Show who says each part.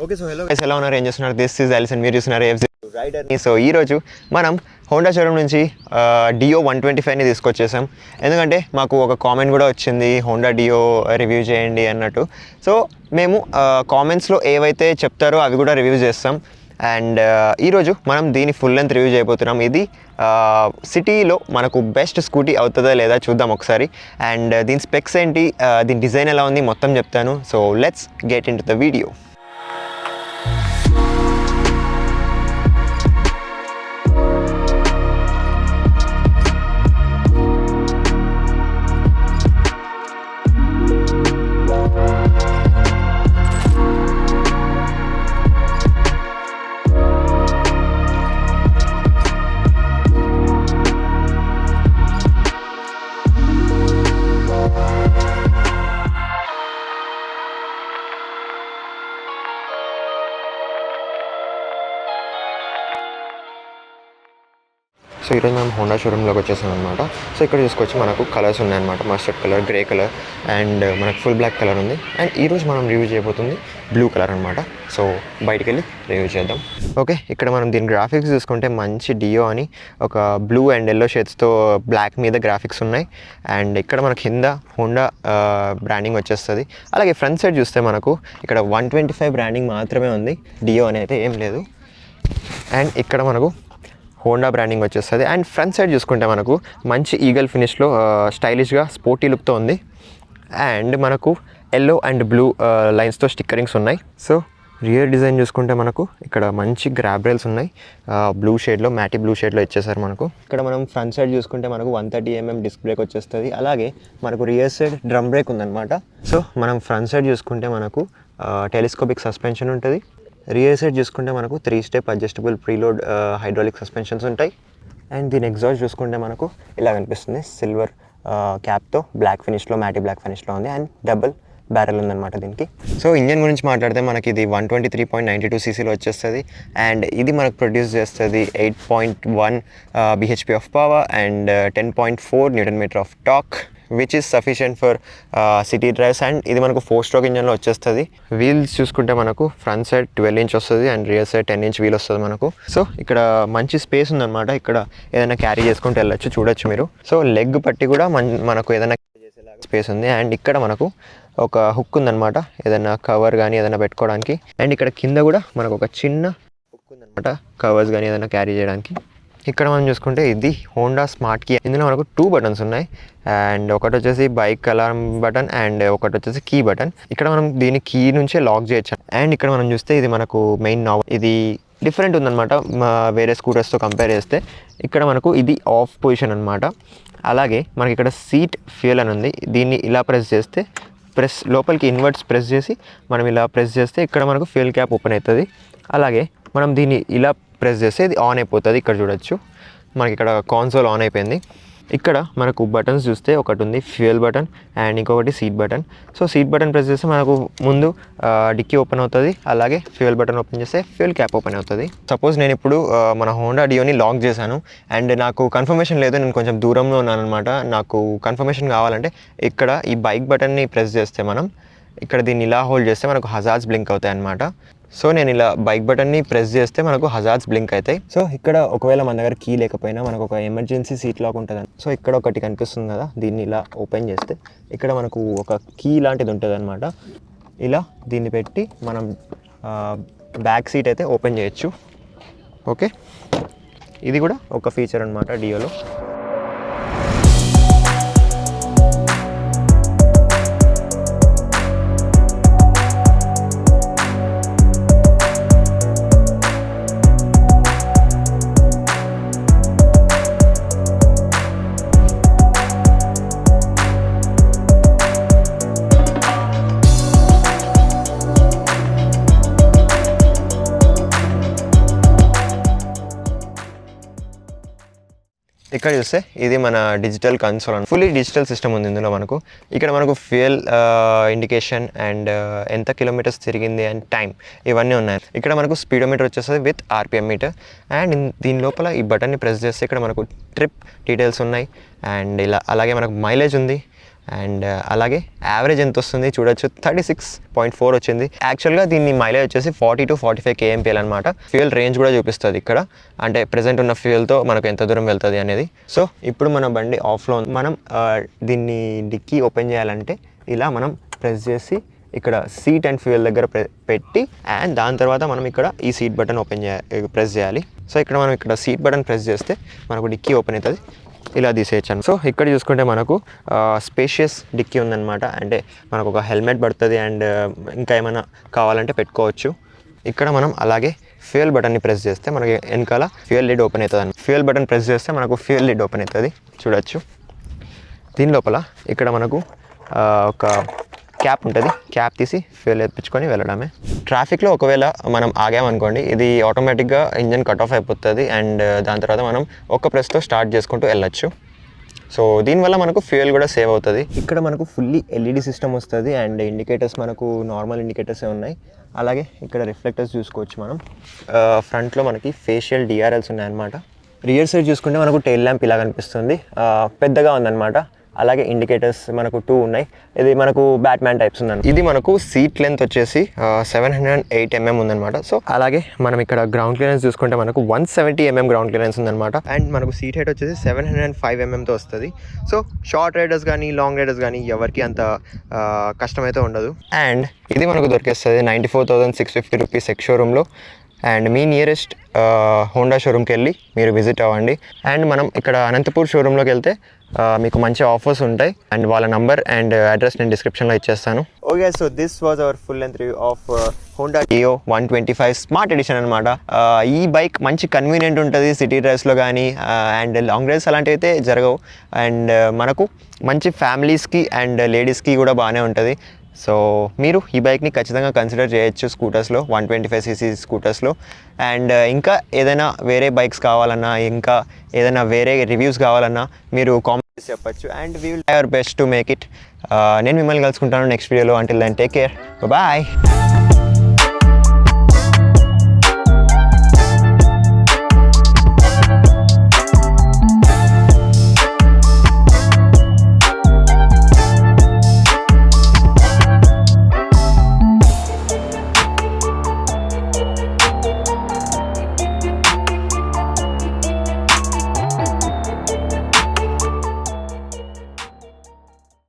Speaker 1: Okay so hello guys, ఎలా ఉన్నారు, ఏం చేస్తున్నారు? దిస్ ఈజ్ అలిసన్, మీరు చూస్తున్నారు ఎఫ్ రైడర్ని. సో ఈరోజు మనం హోండా షోరూమ్ నుంచి డియో 125ని తీసుకొచ్చేసాం. ఎందుకంటే మాకు ఒక కామెంట్ కూడా వచ్చింది, హోండా డియో రివ్యూ చేయండి అన్నట్టు. సో మేము కామెంట్స్లో ఏవైతే చెప్తారో అవి కూడా రివ్యూ చేస్తాం. అండ్ ఈరోజు మనం దీని ఫుల్ లెంత్ రివ్యూ చేయబోతున్నాం. ఇది సిటీలో మనకు బెస్ట్ స్కూటీ అవుతుందా లేదా చూద్దాం ఒకసారి. అండ్ దీని స్పెక్స్ ఏంటి, దీని డిజైన్ ఎలా ఉంది మొత్తం చెప్తాను. So let's get in to the video. So ఈరోజు మేము హోండా షోరూంలోకి వచ్చేసాం అనమాట. సో ఇక్కడ చూసుకొచ్చి మనకు కలర్స్ ఉన్నాయన్నమాట, mustard colour, grey colour and మనకు ఫుల్ బ్లాక్ కలర్ ఉంది. అండ్ ఈరోజు మనం రివ్యూ చేయబోతుంది బ్లూ కలర్ అనమాట. సో బయటికి వెళ్ళి రివ్యూ చేద్దాం. ఓకే, ఇక్కడ మనం దీని గ్రాఫిక్స్ చూసుకుంటే మంచి డియో అని ఒక బ్లూ అండ్ ఎల్లో షేడ్స్తో బ్లాక్ మీద గ్రాఫిక్స్ ఉన్నాయి. అండ్ ఇక్కడ మనకు కింద హోండా బ్రాండింగ్ వచ్చేస్తుంది. అలాగే ఫ్రంట్ సైడ్ చూస్తే మనకు ఇక్కడ 125 బ్రాండింగ్ మాత్రమే ఉంది, డియో అని అయితే ఏం లేదు. అండ్ ఇక్కడ మనకు హోండా బ్రాండింగ్ వచ్చేస్తుంది. అండ్ ఫ్రంట్ సైడ్ చూసుకుంటే మనకు మంచి ఈగల్ ఫినిష్లో స్టైలిష్గా స్పోర్టీ లుక్తో ఉంది. అండ్ మనకు ఎల్లో అండ్ బ్లూ లైన్స్తో స్టిక్కరింగ్స్ ఉన్నాయి. సో రియర్ డిజైన్ చూసుకుంటే మనకు ఇక్కడ మంచి గ్రాబ్ రైల్స్ ఉన్నాయి, బ్లూ షేడ్లో, మ్యాటీ బ్లూ షేడ్లో ఇచ్చేసారు మనకు. ఇక్కడ మనం ఫ్రంట్ సైడ్ చూసుకుంటే మనకు 130mm డిస్క్ బ్రేక్ వచ్చేస్తుంది. అలాగే మనకు రియర్ సైడ్ డ్రమ్ బ్రేక్ ఉందన్నమాట. సో మనం ఫ్రంట్ సైడ్ చూసుకుంటే మనకు టెలిస్కోపిక్ సస్పెన్షన్ ఉంటుంది. రియర్ సైడ్ చూసుకుంటే మనకు 3 step adjustable preload hydraulic suspensions ఉంటాయి. అండ్ దీని ఎగ్జాస్ట్ చూసుకుంటే మనకు ఇలా కనిపిస్తుంది, సిల్వర్ క్యాప్తో బ్లాక్ ఫినిష్లో, మ్యాటీ బ్లాక్ ఫినిష్లో ఉంది. అండ్ డబుల్ బ్యారెల్ ఉందన్నమాట దీనికి. సో ఇంజన్ గురించి మాట్లాడితే మనకి ఇది 123.92 cc వచ్చేస్తుంది. అండ్ ఇది మనకు ప్రొడ్యూస్ చేస్తుంది 8.1 bhp of power and 10.4 Nm of torque, which is sufficient for city drives. And ఇది మనకు 4-stroke ఇంజన్లో వచ్చేస్తుంది. వీల్స్ చూసుకుంటే మనకు ఫ్రంట్ సైడ్ 12 inch వస్తుంది and rear side 10 inch wheel వస్తుంది మనకు. సో ఇక్కడ మంచి స్పేస్ ఉందన్నమాట, ఇక్కడ ఏదైనా క్యారీ చేసుకుంటూ వెళ్ళచ్చు, చూడొచ్చు మీరు. సో లెగ్ పట్టి కూడా మనకు ఏదైనా చేసేలాగా స్పేస్ ఉంది. అండ్ ఇక్కడ మనకు ఒక హుక్ ఉందన్నమాట, ఏదైనా కవర్ కానీ ఏదైనా పెట్టుకోవడానికి. అండ్ ఇక్కడ కింద కూడా మనకు ఒక చిన్న హుక్ ఉందన్నమాట, కవర్స్ కానీ ఏదైనా క్యారీ చేయడానికి. ఇక్కడ మనం చూసుకుంటే ఇది హోండా స్మార్ట్ కీ. ఇందులో మనకు 2 buttons ఉన్నాయి. అండ్ ఒకటి వచ్చేసి బైక్ అలారం బటన్ అండ్ ఒకటి వచ్చేసి కీ బటన్. ఇక్కడ మనం దీని కీ నుంచే లాక్ చేయొచ్చు. అండ్ ఇక్కడ మనం చూస్తే ఇది మనకు మెయిన్ నాబ్, ఇది డిఫరెంట్ ఉందన్నమాట వేరే స్కూటర్స్తో కంపేర్ చేస్తే. ఇక్కడ మనకు ఇది ఆఫ్ పొజిషన్ అనమాట. అలాగే మనకి ఇక్కడ సీట్ ఫ్యూయల్ అని ఉంది, దీన్ని ఇలా ప్రెస్ చేస్తే లోపలికి ఇన్వర్ట్స్ ప్రెస్ చేసి మనం ఇలా ప్రెస్ చేస్తే ఇక్కడ మనకు ఫ్యూయల్ క్యాప్ ఓపెన్ అవుతుంది. అలాగే మనం దీన్ని ఇలా ప్రెస్ చేస్తే ఇది ఆన్ అయిపోతుంది. ఇక్కడ చూడొచ్చు మనకి ఇక్కడ కాన్సోల్ ఆన్ అయిపోయింది. ఇక్కడ మనకు బటన్స్ చూస్తే ఒకటి ఉంది ఫ్యూయల్ బటన్ అండ్ ఇంకొకటి seat button. So seat button press చేస్తే మనకు ముందు డిక్కీ ఓపెన్ అవుతుంది. అలాగే ఫ్యూయల్ బటన్ ఓపెన్ చేస్తే ఫ్యూయల్ క్యాప్ ఓపెన్ అవుతుంది. సపోజ్ నేను ఇప్పుడు మన హోండా డియోని లాక్ చేశాను అండ్ నాకు కన్ఫర్మేషన్ లేదు, నేను కొంచెం దూరంలో ఉన్నాను అనమాట. నాకు కన్ఫర్మేషన్ కావాలంటే ఇక్కడ ఈ బైక్ బటన్ని ప్రెస్ చేస్తే మనం ఇక్కడ దీన్ని ఇలా హోల్డ్ చేస్తే మనకు హజార్డ్స్ బ్లింక్ అవుతాయి అన్నమాట. సో నేను ఇలా బైక్ బటన్ని ప్రెస్ చేస్తే మనకు హజార్డ్స్ బ్లింక్ అవుతాయి. సో ఇక్కడ ఒకవేళ మన దగ్గర కీ లేకపోయినా మనకు ఒక ఎమర్జెన్సీ సీట్ లాక్ ఉంటుంది. సో ఇక్కడ ఒకటి కనిపిస్తుంది కదా, దీన్ని ఇలా ఓపెన్ చేస్తే ఇక్కడ మనకు ఒక కీ లాంటిది ఉంటుంది అనమాట. ఇలా దీన్ని పెట్టి మనం బ్యాక్ సీట్ అయితే ఓపెన్ చేయొచ్చు. ఓకే, ఇది కూడా ఒక ఫీచర్ అనమాట డియోలో. ఇక్కడ చూస్తే ఇది మన digital console, fully digital system ఉంది ఇందులో మనకు. ఇక్కడ మనకు ఫ్యూయల్ ఇండికేషన్ అండ్ ఎంత కిలోమీటర్స్ తిరిగింది అండ్ టైం ఇవన్నీ ఉన్నాయి. ఇక్కడ మనకు స్పీడోమీటర్ వచ్చేస్తుంది విత్ ఆర్పిఎం మీటర్. అండ్ దీని లోపల ఈ బటన్ని ప్రెస్ చేస్తే ఇక్కడ మనకు ట్రిప్ డీటెయిల్స్ ఉన్నాయి అండ్ ఇలా అలాగే మనకు మైలేజ్ ఉంది. అండ్ అలాగే యావరేజ్ ఎంత వస్తుంది చూడొచ్చు, 36.4 వచ్చింది. యాక్చువల్గా దీన్ని మైలేజ్ వచ్చేసి 40 to 45 kmpl అనమాట. ఫ్యూయల్ రేంజ్ కూడా చూపిస్తుంది ఇక్కడ, అంటే ప్రెజెంట్ ఉన్న ఫ్యూయల్తో మనకు ఎంత దూరం వెళ్తుంది అనేది. సో ఇప్పుడు మన బండి ఆఫ్లో మనం దీన్ని డిక్కీ ఓపెన్ చేయాలంటే ఇలా మనం ప్రెస్ చేసి ఇక్కడ సీట్ అండ్ ఫ్యూయల్ దగ్గర పెట్టి, అండ్ దాని తర్వాత మనం ఇక్కడ ఈ సీట్ బటన్ ప్రెస్ చేయాలి. సో ఇక్కడ మనం ఇక్కడ సీట్ బటన్ ప్రెస్ చేస్తే మనకు డిక్కీ ఓపెన్ అవుతుంది. ఇలా తీసేయచ్చాను. సో ఇక్కడ చూసుకుంటే మనకు స్పేషియస్ డిక్కీ ఉందన్నమాట. అంటే మనకు ఒక హెల్మెట్ పడుతుంది అండ్ ఇంకా ఏమైనా కావాలంటే పెట్టుకోవచ్చు. ఇక్కడ మనం అలాగే ఫ్యూయల్ బటన్ని ప్రెస్ చేస్తే మనకి వెనకాల ఫ్యూయల్ లిడ్ ఓపెన్ అవుతుంది. ఫ్యూయల్ బటన్ ప్రెస్ చేస్తే మనకు ఫ్యూయల్ లిడ్ ఓపెన్ అవుతుంది చూడొచ్చు. దీని లోపల ఇక్కడ మనకు ఒక క్యాప్ ఉంటుంది, క్యాప్ తీసి ఫ్యూయల్ ఎత్తించుకొని వెళ్ళడమే. ట్రాఫిక్లో ఒకవేళ మనం ఆగామనుకోండి, ఇది ఆటోమేటిక్గా ఇంజన్ కట్ ఆఫ్ అయిపోతుంది అండ్ దాని తర్వాత మనం ఒక ప్రెస్తో స్టార్ట్ చేసుకుంటూ వెళ్ళొచ్చు. సో దీనివల్ల మనకు ఫ్యూయల్ కూడా సేవ్ అవుతుంది. ఇక్కడ మనకు ఫుల్లీ ఎల్ఈడి సిస్టమ్ వస్తుంది అండ్ ఇండికేటర్స్ మనకు నార్మల్ ఇండికేటర్సే ఉన్నాయి. అలాగే ఇక్కడ రిఫ్లెక్టర్స్ చూసుకోవచ్చు మనం. ఫ్రంట్లో మనకి ఫేషియల్ డిఆర్ఎల్స్ ఉన్నాయన్నమాట. రియర్ సైడ్ చూసుకుంటే మనకు టెయిల్ ల్యాంప్ ఇలా కనిపిస్తుంది, పెద్దగా ఉందన్నమాట. అలాగే ఇండికేటర్స్ మనకు 2 ఉన్నాయి. ఇది మనకు బ్యాట్మ్యాన్ టైప్స్ ఉందండి. ఇది మనకు సీట్ లెంత్ వచ్చేసి 708 mm ఉందన్నమాట. సో అలాగే మనం ఇక్కడ గ్రౌండ్ క్లియరెన్స్ చూసుకుంటే మనకు 170 mm గ్రౌండ్ క్లియరెన్స్ ఉందన్నమాట. అండ్ మనకు సీట్ హైట్ వచ్చేసి 705 mmతో వస్తుంది. సో షార్ట్ రైడర్స్ కానీ లాంగ్ రైడర్స్ కానీ ఎవరికి అంత కష్టమైతే ఉండదు. అండ్ ఇది మనకు దొరికేస్తుంది 94,650 రూపీస్ ఎక్స్ షోరూంలో. అండ్ మీ నియరెస్ట్ హోండా షోరూమ్కి వెళ్ళి మీరు విజిట్ అవ్వండి. అండ్ మనం ఇక్కడ అనంతపూర్ షోరూంలోకి వెళ్తే మీకు మంచి ఆఫర్స్ ఉంటాయి. అండ్ వాళ్ళ నంబర్ అండ్ అడ్రస్ నేను డిస్క్రిప్షన్లో ఇచ్చేస్తాను. Okay, so this was our full length review of Honda Dio 125 smart edition అనమాట. ఈ బైక్ మంచి కన్వీనియంట్ ఉంటుంది సిటీ డ్రైవ్స్లో కానీ, అండ్ లాంగ్ డ్రైవ్స్ అలాంటివి అయితే జరగవు. అండ్ మనకు మంచి ఫ్యామిలీస్కి అండ్ లేడీస్కి కూడా బాగానే ఉంటుంది. సో మీరు ఈ బైక్ని ఖచ్చితంగా కన్సిడర్ చేయొచ్చు స్కూటర్స్లో, 125cc స్కూటర్స్లో. అండ్ ఇంకా ఏదైనా వేరే బైక్స్ కావాలన్నా, ఇంకా ఏదైనా వేరే రివ్యూస్ కావాలన్నా మీరు కామెంట్స్ చెప్పచ్చు. And we will try our best to make it. నేను మిమ్మల్ని కలుసుకుంటాను నెక్స్ట్ వీడియోలో. Until then take care, bye.